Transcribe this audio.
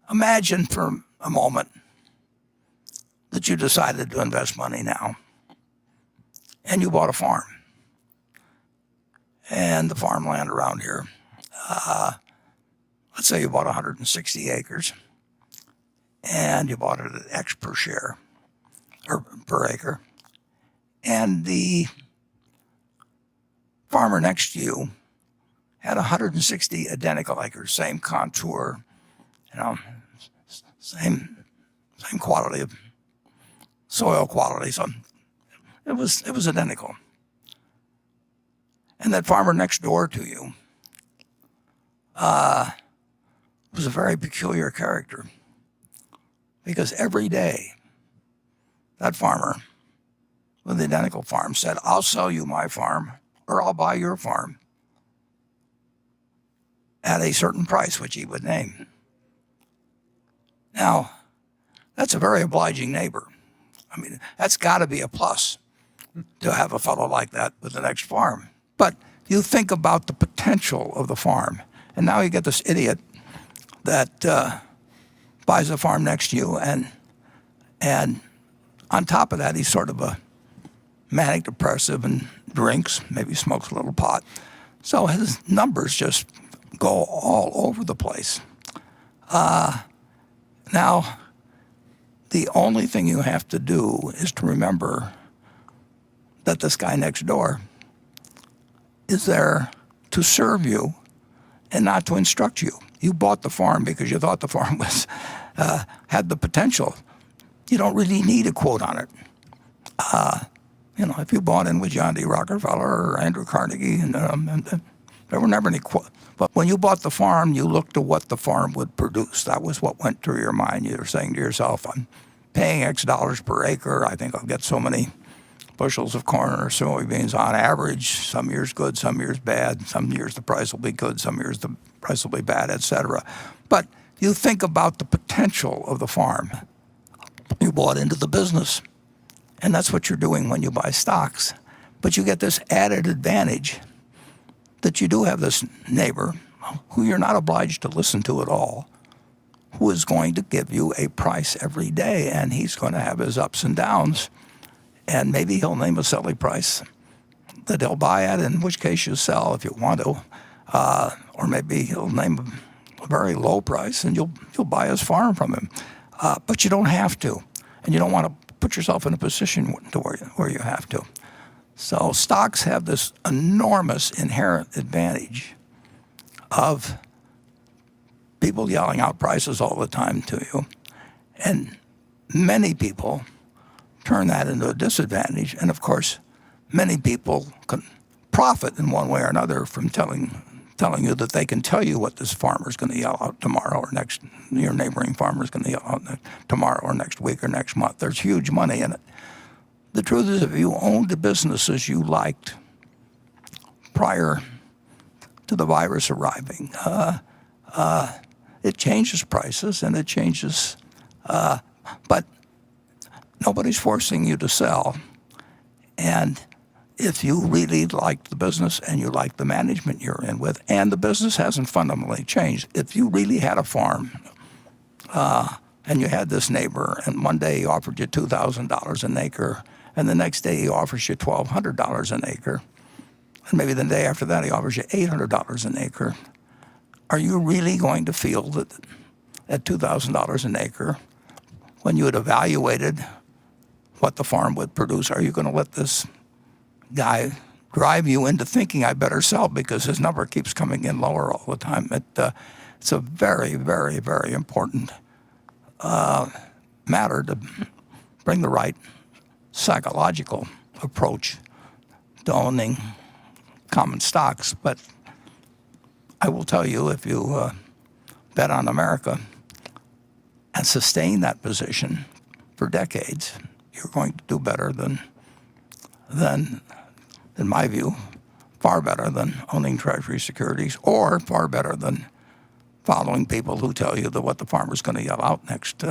Imagine for a moment that you decided to invest money now and you bought a farm. And the farmland around here, let's say you bought 160 acres and you bought it at X per share or per acre. And the farmer next to you had 160 identical acres, same contour, same quality of soil quality. So it was identical. And that farmer next door to you was a very peculiar character, because every day that farmer with the identical farm said, "I'll sell you my farm, or I'll buy your farm at a certain price," which he would name. Now, that's a very obliging neighbor. I mean, that's got to be a plus to have a fellow like that with the next farm. But you think about the potential of the farm, and now you get this idiot that buys a farm next to you, and on top of that, he's sort of a manic depressive and drinks, maybe smokes a little pot. So his numbers just go all over the place. Now, the only thing you have to do is to remember that this guy next door is there to serve you and not to instruct you. You bought the farm because you thought the farm was had the potential. You don't really need a quote on it. If you bought in with John D. Rockefeller or Andrew Carnegie, and there were never any quote. But when you bought the farm, you looked to what the farm would produce. That was what went through your mind. You were saying to yourself, "I'm paying X dollars per acre. I think I'll get so many bushels of corn or soybeans on average. Some years good, some years bad. Some years the price will be good, some years the price will be bad, etc." But you think about the potential of the farm. You bought into the business, and that's what you're doing when you buy stocks. But you get this added advantage that you do have this neighbor who you're not obliged to listen to at all, who is going to give you a price every day, and he's going to have his ups and downs. And maybe he'll name a silly price that he'll buy at, in which case you sell if you want to. Or maybe he'll name a very low price and you'll buy his farm from him. But you don't have to. And you don't want to put yourself in a position to where you have to. So stocks have this enormous inherent advantage of people yelling out prices all the time to you. And many people turn that into a disadvantage. And of course, many people can profit in one way or another from telling you that they can tell you what this farmer's going to yell out tomorrow or next, your neighboring farmer's going to yell out tomorrow or next week or next month. There's huge money in it. The truth is, if you owned the businesses you liked prior to the virus arriving, it changes prices and it changes, but nobody's forcing you to sell. And if you really like the business and you like the management you're in with, and the business hasn't fundamentally changed, if you really had a farm and you had this neighbor, and one day he offered you $2,000 an acre, and the next day he offers you $1,200 an acre, and maybe the day after that he offers you $800 an acre, are you really going to feel that at $2,000 an acre, when you had evaluated what the farm would produce, are you going to let this guy drive you into thinking, "I better sell because his number keeps coming in lower all the time"? It's a very, very, very important matter to bring the right psychological approach to owning common stocks. But I will tell you, if you bet on America and sustain that position for decades, you're going to do better than, in my view, far better than owning Treasury securities, or far better than following people who tell you that what the farmer's going to yell out next